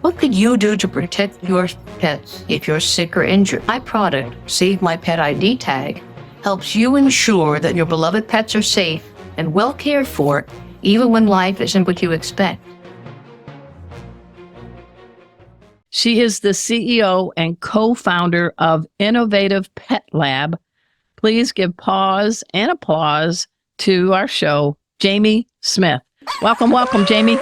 What could you do to protect your pets if you're sick or injured? My product, Save My Pet ID tag, helps you ensure that your beloved pets are safe and well cared for, even when life isn't what you expect. She is the CEO and co-founder of Innovative Pet Lab. Please give pause and applause to our show, Jamie Smith. Welcome, Jamie.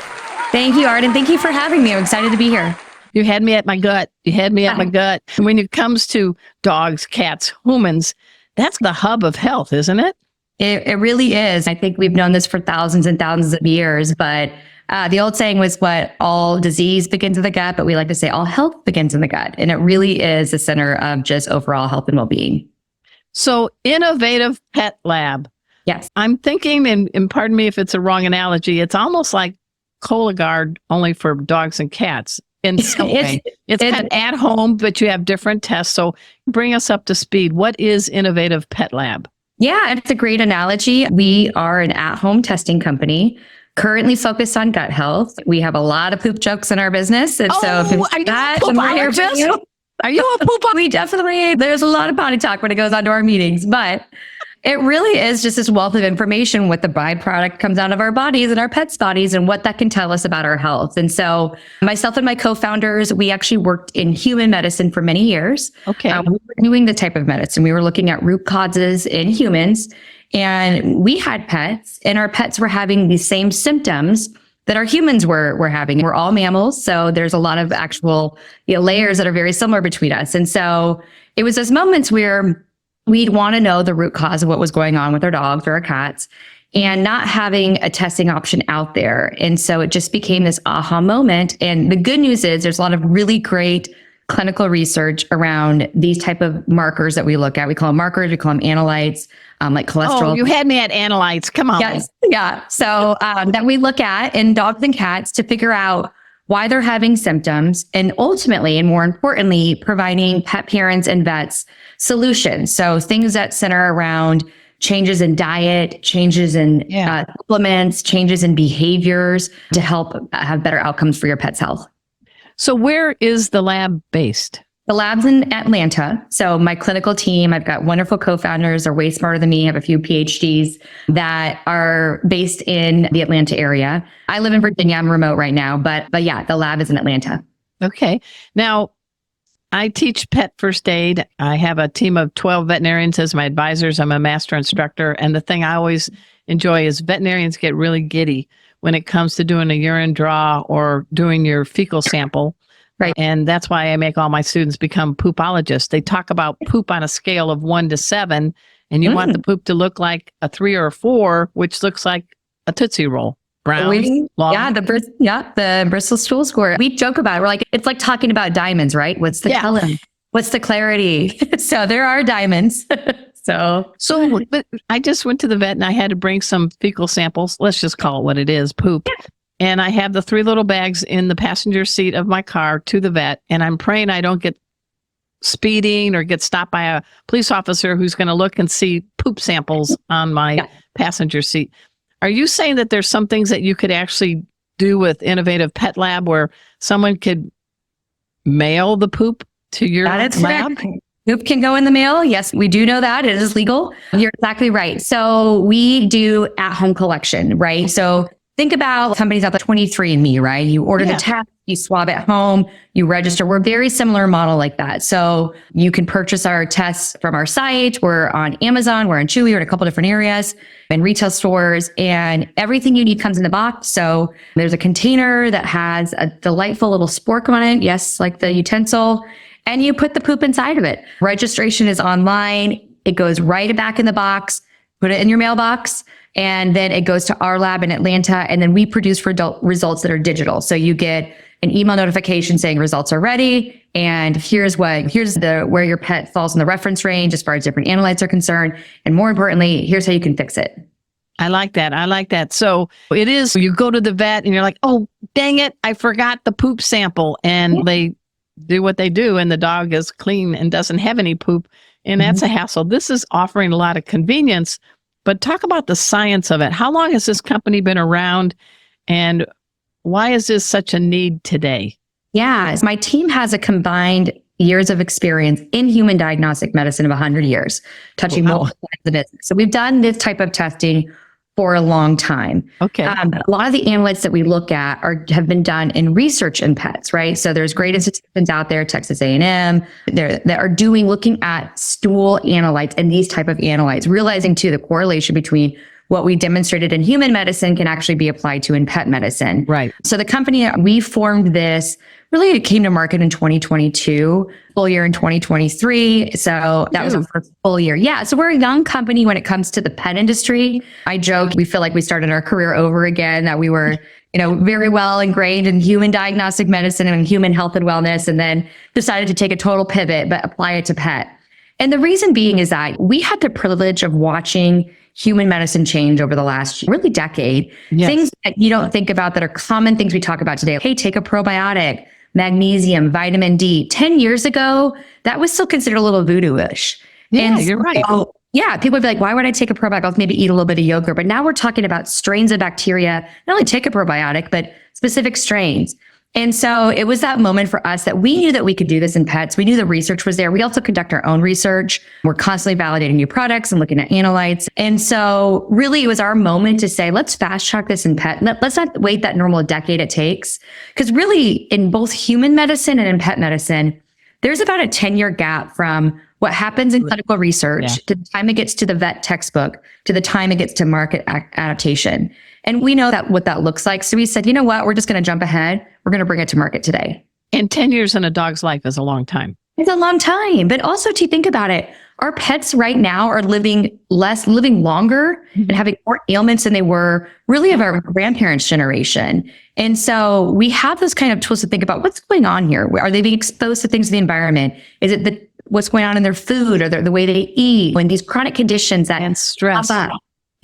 Thank you, Art, and thank you for having me. I'm excited to be here. You had me at my gut. When it comes to dogs, cats, humans, that's the hub of health, isn't it? It really is. I think we've known this for thousands and thousands of years, but the old saying was what all disease begins in the gut, but we like to say all health begins in the gut. And it really is the center of just overall health and well-being. So Innovative Pet Lab. Yes. I'm thinking, and pardon me if it's a wrong analogy, it's almost like Cologuard only for dogs and cats in some way. It's kind of at home, but you have different tests. So bring us up to speed. What is Innovative Pet Lab? Yeah, it's a great analogy. We are an at-home testing company currently focused on gut health. We have a lot of poop jokes in our business. And so if it's that, then we're here for you. Are you a poop? We definitely, there's a lot of potty talk when it goes on to our meetings, but it really is just this wealth of information, what the byproduct comes out of our bodies and our pets' bodies and what that can tell us about our health. And so myself and my co-founders, we actually worked in human medicine for many years. Okay. We were doing the type of medicine. We were looking at root causes in humans, and we had pets, and our pets were having the same symptoms that our humans were having. We're all mammals, so there's a lot of actual layers that are very similar between us. And so it was those moments where we'd want to know the root cause of what was going on with our dogs or our cats and not having a testing option out there. And so it just became this aha moment. And the good news is there's a lot of really great clinical research around these type of markers that we look at. We call them markers, we call them analytes, like cholesterol. Oh, you had me at analytes. Come on. Yes. Yeah. So that we look at in dogs and cats to figure out why they're having symptoms, and ultimately, and more importantly, providing pet parents and vets solutions. So things that center around changes in diet, changes in supplements, changes in behaviors to help have better outcomes for your pet's health. So where is the lab based? The lab's in Atlanta. So my clinical team, I've got wonderful co-founders, are way smarter than me. I have a few PhDs that are based in the Atlanta area. I live in Virginia. I'm remote right now, but yeah, the lab is in Atlanta. Okay. Now, I teach pet first aid. I have a team of 12 veterinarians as my advisors. I'm a master instructor. And the thing I always enjoy is veterinarians get really giddy when it comes to doing a urine draw or doing your fecal sample. Right. And that's why I make all my students become poopologists. They talk about poop on a scale of 1 to 7, and you want the poop to look like a 3 or a 4, which looks like a Tootsie Roll. Brown, long. Yeah, the Bristol stool score. We joke about it. We're like, it's like talking about diamonds, right? What's the color? What's the clarity? So there are diamonds. So but I just went to the vet and I had to bring some fecal samples. Let's just call it what it is, poop. Yeah. And I have the 3 little bags in the passenger seat of my car to the vet. And I'm praying I don't get speeding or get stopped by a police officer who's going to look and see poop samples on my passenger seat. Are you saying that there's some things that you could actually do with Innovative Pet Lab where someone could mail the poop to your lab? Correct. Poop can go in the mail. Yes, we do know that. It is legal. You're exactly right. So we do at-home collection, right? So think about companies out there, 23andMe, right? You order the test, you swab at home, you register. We're a very similar model like that. So you can purchase our tests from our site. We're on Amazon, we're on Chewy, we're in a couple different areas and retail stores, and everything you need comes in the box. So there's a container that has a delightful little spork on it. Yes, like the utensil. And you put the poop inside of it. Registration is online. It goes right back in the box, put it in your mailbox. And then it goes to our lab in Atlanta, and then we produce results that are digital. So you get an email notification saying results are ready, and here's where your pet falls in the reference range as far as different analytes are concerned, and more importantly, here's how you can fix it. I like that. So it is, you go to the vet and you're like, oh, dang it, I forgot the poop sample, and they do what they do, and the dog is clean and doesn't have any poop, and that's a hassle. This is offering a lot of convenience. But talk about the science of it. How long has this company been around, and why is this such a need today? Yeah. My team has a combined years of experience in human diagnostic medicine of 100 years, touching multiple lines of business. So we've done this type of testing for a long time. Okay. A lot of the analytes that we look at have been done in research in pets, right? So there's great institutions out there, Texas A&M, that are looking at stool analytes and these type of analytes, realizing too the correlation between what we demonstrated in human medicine can actually be applied to in pet medicine. Right. So the company, we formed this, really it came to market in 2022, full year in 2023. So that was our first full year. Yeah. So we're a young company when it comes to the pet industry. I joke, we feel like we started our career over again, that we were, very well ingrained in human diagnostic medicine and human health and wellness, and then decided to take a total pivot, but apply it to pet. And the reason being is that we had the privilege of watching human medicine change over the last really decade. Yes. Things that you don't think about that are common things we talk about today. Hey, take a probiotic, magnesium, vitamin D. 10 years ago, that was still considered a little voodoo-ish. Yeah, and you're right. Yeah, people would be like, why would I take a probiotic? I'll maybe eat a little bit of yogurt. But now we're talking about strains of bacteria, not only take a probiotic, but specific strains. And so it was that moment for us that we knew that we could do this in pets. We knew the research was there. We also conduct our own research. We're constantly validating new products and looking at analytes. And so really it was our moment to say, let's fast track this in pet. Let's not wait that normal decade it takes. Because really in both human medicine and in pet medicine, there's about a 10-year gap from what happens in clinical research to the time it gets to the vet textbook, to the time it gets to market adaptation. And we know that what that looks like. So we said, you know what? We're just going to jump ahead. We're going to bring it to market today. And 10 years in a dog's life is a long time. It's a long time. But also to think about it, our pets right now are living longer and having more ailments than they were really of our grandparents' generation. And so we have those kind of tools to think about what's going on here. Are they being exposed to things in the environment? Is it what's going on in their food or the way they eat? When these chronic conditions that And stress.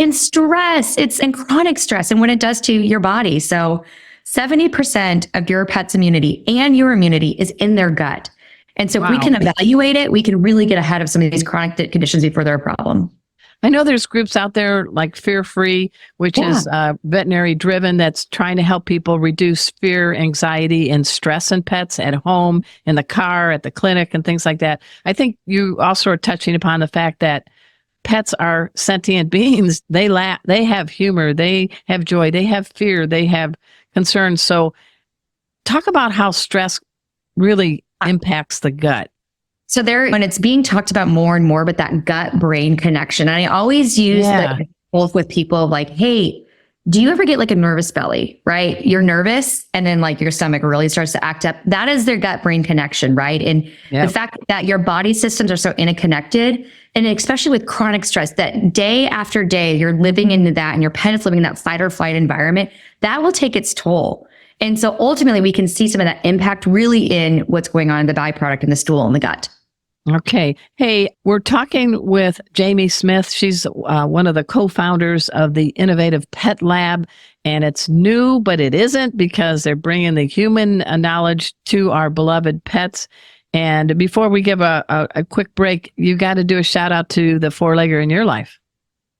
And stress, it's in chronic stress and what it does to your body. So 70% of your pet's immunity and your immunity is in their gut. And so if we can evaluate it, we can really get ahead of some of these chronic conditions before they're a problem. I know there's groups out there like Fear Free, which is veterinary driven, that's trying to help people reduce fear, anxiety, and stress in pets at home, in the car, at the clinic, and things like that. I think you also are touching upon the fact that pets are sentient beings. They laugh, they have humor, they have joy, they have fear, they have concerns. So talk about how stress really impacts the gut. So when it's being talked about more and more, but that gut brain connection, and I always use both with people like, hey, do you ever get like a nervous belly, right? You're nervous and then like your stomach really starts to act up. That is their gut brain connection, right? And the fact that your body systems are so interconnected, and especially with chronic stress, that day after day, you're living into that and your pet is living in that fight or flight environment, that will take its toll. And so ultimately we can see some of that impact really in what's going on in the byproduct in the stool and the gut. Okay. Hey, we're talking with Jamie Smith. She's one of the co-founders of the Innovative Pet Lab, and it's new, but it isn't, because they're bringing the human knowledge to our beloved pets. And before we give a quick break, you got to do a shout out to the four-legger in your life.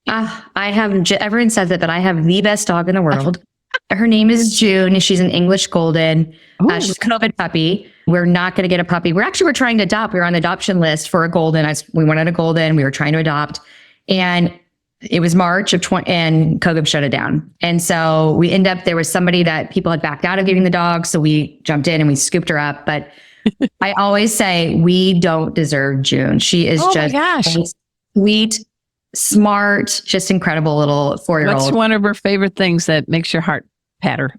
I have, everyone says it, but I have the best dog in the world. Her name is June. She's an English Golden. She's a COVID puppy. We're not going to get a puppy. We're trying to adopt. We were on the adoption list for a Golden. We wanted a Golden. We were trying to adopt. And it was March of 20, and COVID shut it down. And so there was somebody that people had backed out of giving the dog. So we jumped in and we scooped her up. But I always say we don't deserve June. She is just sweet, smart, just incredible little 4-year-old. What's one of her favorite things that makes your heart patter?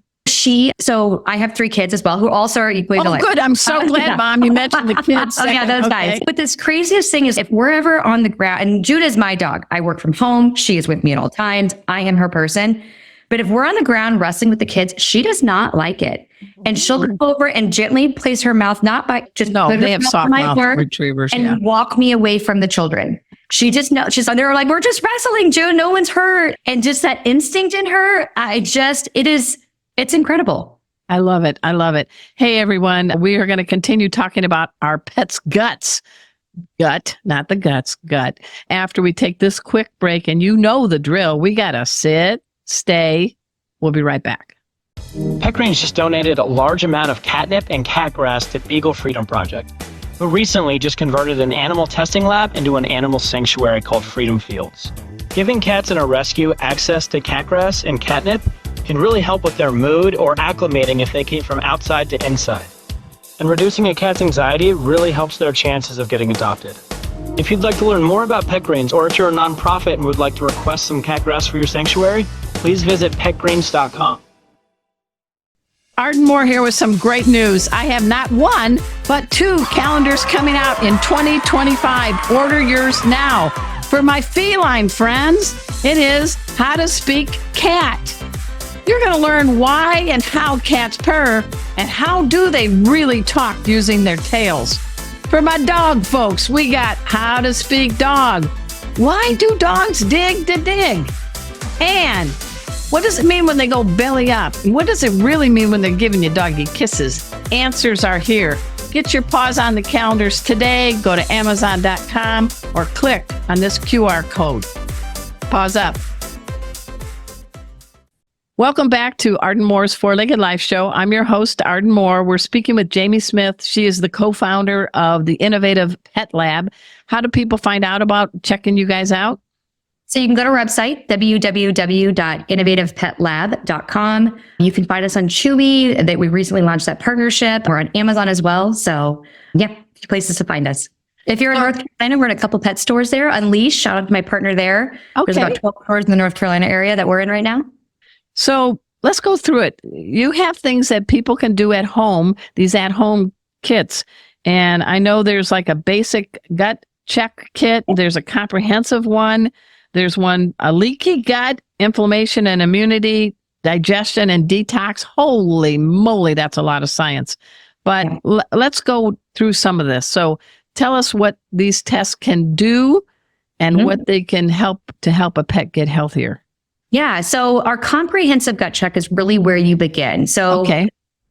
So I have 3 kids as well who also are equally delightful. Good. I'm so glad, Mom, you mentioned the kids. Those guys. But this craziest thing is if we're ever on the ground, and Judah is my dog. I work from home. She is with me at all times. I am her person. But if we're on the ground wrestling with the kids, she does not like it. And she'll go over and gently place her mouth, not by just they have soft mouth retrievers, and walk me away from the children. She just knows. They're like, we're just wrestling, June. No one's hurt. And just that instinct in her, it's incredible. I love it. I love it. Hey, everyone. We are going to continue talking about our pets' guts. Gut, not the guts, gut. After we take this quick break, and you know the drill. We got to sit, stay. We'll be right back. Pet Greens just donated a large amount of catnip and cat grass to Beagle Freedom Project, who recently just converted an animal testing lab into an animal sanctuary called Freedom Fields. Giving cats in a rescue access to cat grass and catnip can really help with their mood or acclimating if they came from outside to inside. And reducing a cat's anxiety really helps their chances of getting adopted. If you'd like to learn more about Pet Greens, or if you're a nonprofit and would like to request some cat grass for your sanctuary, please visit petgreens.com. Arden Moore here with some great news. I have not one, but 2 calendars coming out in 2025. Order yours now. For my feline friends, it is How to Speak Cat. You're going to learn why and how cats purr and how do they really talk using their tails. For my dog folks, we got How to Speak Dog. Why do dogs dig to dig? And what does it mean when they go belly up? And what does it really mean when they're giving you doggy kisses? Answers are here. Get your paws on the calendars today. Go to Amazon.com or click on this QR code. Paws up. Welcome back to Arden Moore's Four-Legged Life Show. I'm your host, Arden Moore. We're speaking with Jamie Smith. She is the co-founder of the Innovative Pet Lab. How do people find out about checking you guys out? So you can go to our website, www.innovativepetLab.com. You can find us on Chewy, that we recently launched that partnership. We're on Amazon as well. So yeah, places to find us. If you're in North Carolina, we're in a couple pet stores there. Unleash, shout out to my partner there. Okay. There's about 12 stores in the North Carolina area that we're in right now. So let's go through it. You have things that people can do at home, these at-home kits. And I know there's like a basic gut check kit. There's a comprehensive one. There's one, a leaky gut, inflammation and immunity, digestion and detox. Holy moly, that's a lot of science. But let's go through some of this. So tell us what these tests can do and what they can help to help a pet get healthier. Yeah. So our comprehensive gut check is really where you begin. So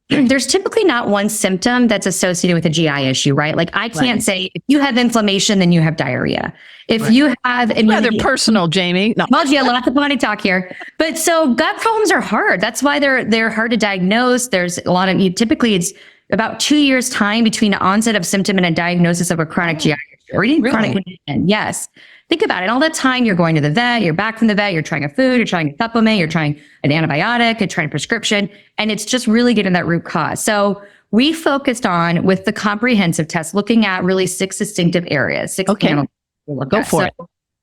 there's typically not one symptom that's associated with a GI issue, right? Like I can't say if you have inflammation, then you have diarrhea. If you have rather personal, Jamie. No. Well, yeah, lots of body talk here. But so gut problems are hard. That's why they're hard to diagnose. There's a lot of typically it's about 2 years time between onset of symptom and a diagnosis of a chronic GI issue or even chronic condition. Yes. Think about it. All that time you're going to the vet, you're back from the vet, you're trying a food, you're trying a supplement, you're trying an antibiotic, you're trying a prescription, and it's just really getting that root cause. So we focused on, with the comprehensive test, looking at really 6 distinctive areas, 6 panels. Go for it.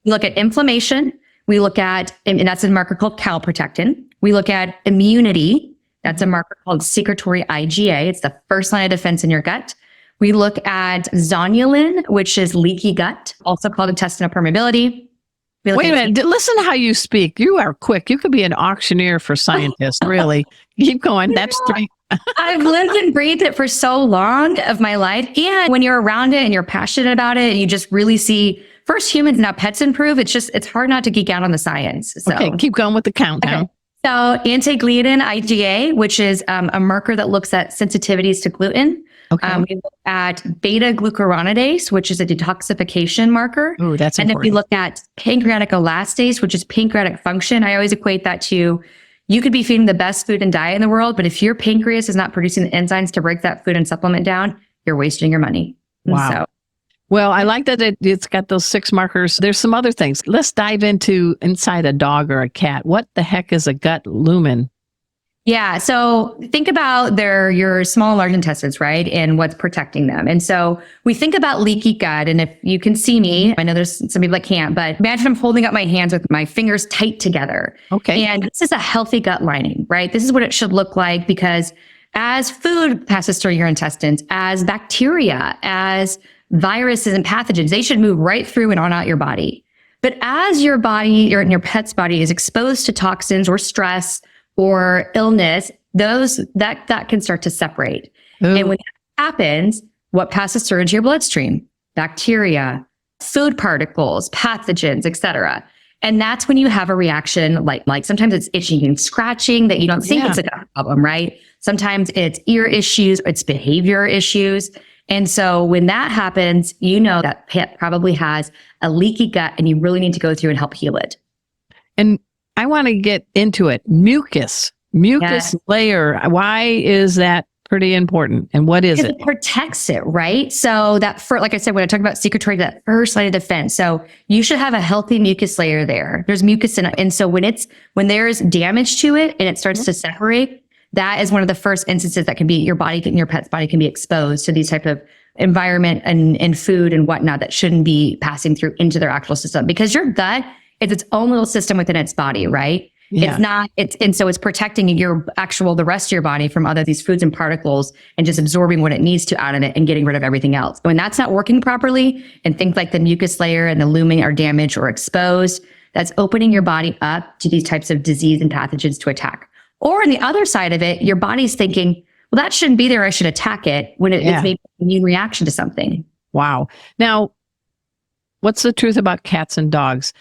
We look at inflammation. We look at, and that's a marker called calprotectin. We look at immunity. That's a marker called secretory IgA. It's the first line of defense in your gut. We look at zonulin, which is leaky gut, also called intestinal permeability. Wait a minute. Listen to how you speak. You are quick. You could be an auctioneer for scientists, really. Keep going. That's 3. I've lived and breathed it for so long of my life. And when you're around it and you're passionate about it, you just really see first humans, now pets improve. It's hard not to geek out on the science. So. Okay, keep going with the countdown. Okay. So anti-gliadin IgA, which is a marker that looks at sensitivities to gluten. Okay. We look at beta glucuronidase, which is a detoxification marker. Ooh, that's and important. if we look at pancreatic elastase, which is pancreatic function, I always equate that to you could be feeding the best food and diet in the world, but if your pancreas is not producing the enzymes to break that food and supplement down, you're wasting your money. Wow. So, well, I like that it's got those 6 markers. There's some other things. Let's dive into inside a dog or a cat. What the heck is a gut lumen? yeah. So think about your small and large intestines, right? And what's protecting them. And so we think about leaky gut. And if you can see me, I know there's some people that can't, but imagine I'm holding up my hands with my fingers tight together. Okay. And this is a healthy gut lining, right? This is what it should look like, because as food passes through your intestines, as bacteria, as viruses and pathogens, they should move right through and on out your body. But as your your pet's body is exposed to toxins or stress or illness, that can start to separate. Ooh. And when that happens, what passes through into your bloodstream? Bacteria, food particles, pathogens, etc. And that's when you have a reaction like sometimes it's itching and scratching that you don't think it's a gut problem, right? Sometimes it's ear issues, it's behavior issues. And so when that happens, you know that pet probably has a leaky gut and you really need to go through and help heal it. And I want to get into it. Mucus. Mucus layer. Why is that pretty important? And what is Because it? it protects it, right? So like I said, when I talk about secretory, that first line of defense. So you should have a healthy mucus layer there. There's mucus in it. And so when there's damage to it and it starts to separate, that is one of the first instances that can be your pet's body can be exposed to these type of environment and food and whatnot that shouldn't be passing through into their actual system, because your gut is its own little system within its body, right? Yeah. And so it's protecting the rest of your body from these foods and particles and just absorbing what it needs to out of it and getting rid of everything else. When that's not working properly and things like the mucus layer and the lumen are damaged or exposed, that's opening your body up to these types of disease and pathogens to attack. Or on the other side of it, your body's thinking, well, that shouldn't be there. I should attack it, when it's maybe an immune reaction to something. Wow. Now, what's the truth about cats and dogs?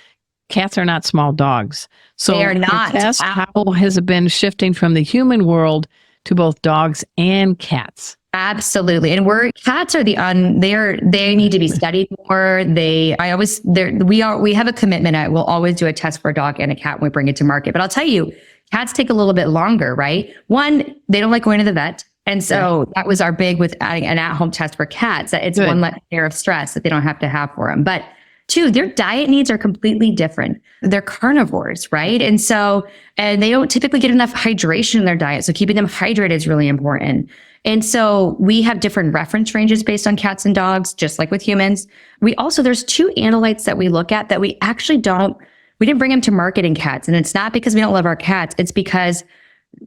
Cats are not small dogs. So They are not. How has it been shifting from the human world to both dogs and cats? Absolutely. And cats are they need to be studied more. We have a commitment. We'll always do a test for a dog and a cat when we bring it to market. But I'll tell you, cats take a little bit longer, right? One, they don't like going to the vet. And so that was our big with adding an at-home test for cats, that it's one less layer of stress that they don't have to have for them. But two, their diet needs are completely different. They're carnivores, right? And they don't typically get enough hydration in their diet. So keeping them hydrated is really important. And so we have different reference ranges based on cats and dogs, just like with humans. There's two analytes that we look at that we didn't bring them to market in cats. And it's not because we don't love our cats. It's because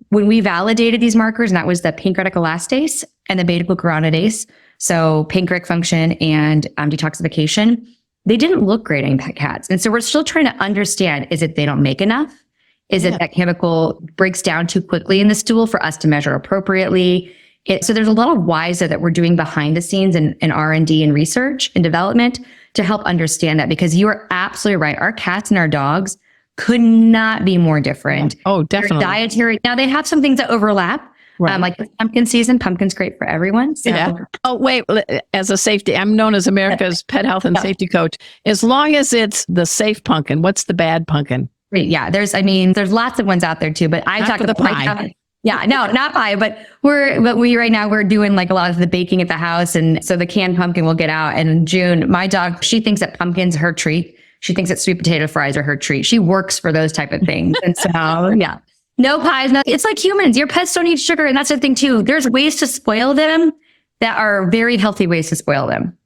when we validated these markers, and that was the pancreatic elastase and the beta-glucuronidase, so pancreatic function and detoxification, they didn't look great in cats. And so we're still trying to understand, is it they don't make enough? Is it that chemical breaks down too quickly in the stool for us to measure appropriately? So there's a lot of whys that we're doing behind the scenes in R&D and research and development to help understand that, because you are absolutely right. Our cats and our dogs could not be more different. Oh, definitely. Their dietary. Now they have some things that overlap. Right. Like the pumpkin season. Pumpkin's great for everyone. So. Yeah. Oh, wait. As a safety, I'm known as America's pet health and safety coach. As long as it's the safe pumpkin, what's the bad pumpkin? Yeah. There's lots of ones out there too, but I'm talking the pie. Yeah, no, not pie, but right now we're doing like a lot of the baking at the house. And so the canned pumpkin will get out. And in June, my dog, she thinks that pumpkin's her treat. She thinks that sweet potato fries are her treat. She works for those type of things. And so, yeah. No pies. No, it's like humans. Your pets don't eat sugar. And that's the thing too. There's ways to spoil them that are very healthy ways to spoil them.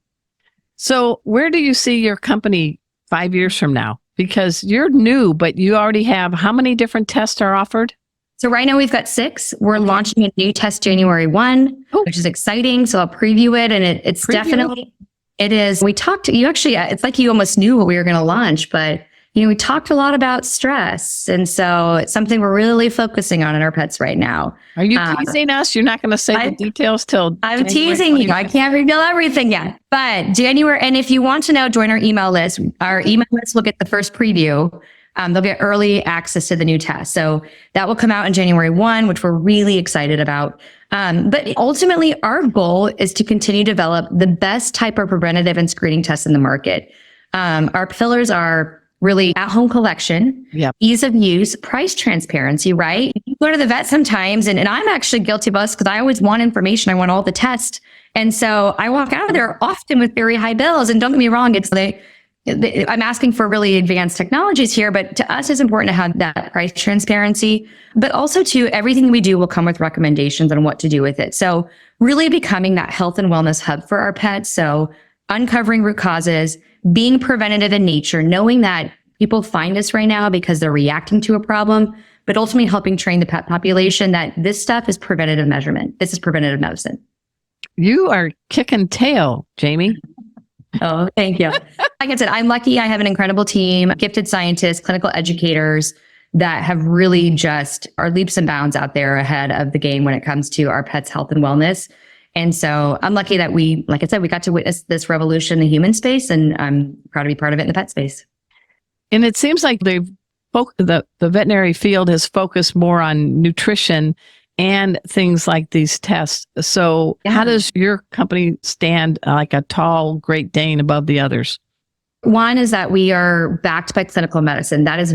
So where do you see your company 5 years from now? Because you're new, but you already have how many different tests are offered? So right now we've got 6. We're launching a new test January 1, which is exciting. So I'll preview it. And it's definitely, it is. We talked to you actually, it's like you almost knew what we were going to launch, but we talked a lot about stress. And so it's something we're really focusing on in our pets right now. Are you teasing us? You're not going to say the details till I'm teasing you. I can't reveal everything yet. But January, and if you want to know, join our email list. Our email list will get the first preview. They'll get early access to the new test. So that will come out in January 1, which we're really excited about. But ultimately, our goal is to continue to develop the best type of preventative and screening tests in the market. Our pillars are really at-home collection, ease of use, price transparency, right? You go to the vet sometimes, and I'm actually guilty of this because I always want information. I want all the tests. And so I walk out of there often with very high bills. And don't get me wrong, I'm asking for really advanced technologies here, but to us, it's important to have that price transparency, but also to everything we do will come with recommendations on what to do with it. So really becoming that health and wellness hub for our pets. So uncovering root causes, being preventative in nature, knowing that people find us right now because they're reacting to a problem, but ultimately helping train the pet population that this stuff is preventative measurement. This is preventative medicine. You are kicking tail, Jamie. Oh, thank you. Like I said, I'm lucky. I have an incredible team, gifted scientists, clinical educators that have really just are leaps and bounds out there ahead of the game when it comes to our pets' health and wellness. And so I'm lucky that like I said, we got to witness this revolution in the human space, and I'm proud to be part of it in the pet space. And it seems like the veterinary field has focused more on nutrition and things like these tests. So how does your company stand like a tall Great Dane above the others? One is that we are backed by clinical medicine. That is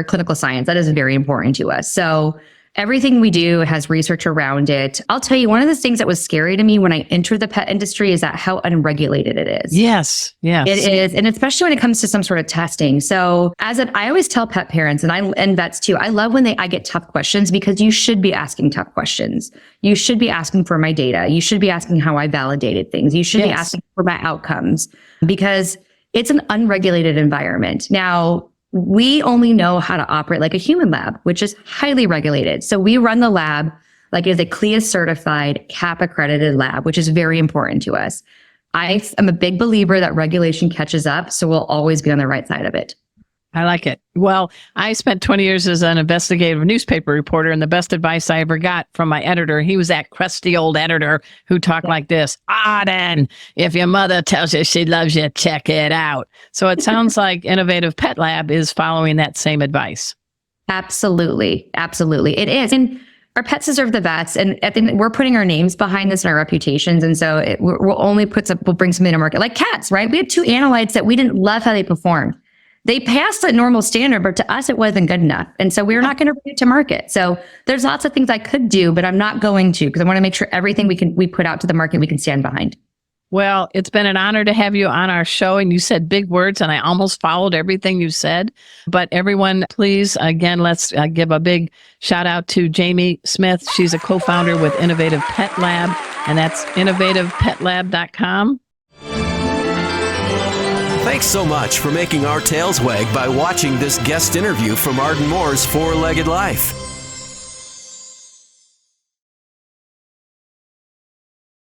clinical science. That is very important to us. So Everything we do has research around it. I'll tell you, one of the things that was scary to me when I entered the pet industry is that how unregulated it is. Yes. It is. And especially when it comes to some sort of testing. So I always tell pet parents and vets too, I love when I get tough questions because you should be asking tough questions. You should be asking for my data. You should be asking how I validated things. You should be asking for my outcomes because it's an unregulated environment. Now, we only know how to operate like a human lab, which is highly regulated. So we run the lab like it is a CLIA certified, CAP accredited lab, which is very important to us. I am a big believer that regulation catches up, so we'll always be on the right side of it. I like it. Well, I spent 20 years as an investigative newspaper reporter, and the best advice I ever got from my editor, he was that crusty old editor who talked like this. Then, if your mother tells you she loves you, check it out. So it sounds like Innovative Pet Lab is following that same advice. Absolutely. Absolutely. It is. And our pets deserve the best. And at the end, we're putting our names behind this and our reputations. And so we'll bring something to market like cats, right? We had 2 analytes that we didn't love how they performed. They passed the normal standard, but to us, it wasn't good enough. And so we're not going to bring it to market. So there's lots of things I could do, but I'm not going to because I want to make sure everything we put out to the market, we can stand behind. Well, it's been an honor to have you on our show. And you said big words, and I almost followed everything you said. But everyone, please, again, let's give a big shout out to Jamie Smith. She's a co-founder with Innovative Pet Lab, and that's innovativepetlab.com. Thanks so much for making our tails wag by watching this guest interview from Arden Moore's Four-Legged Life.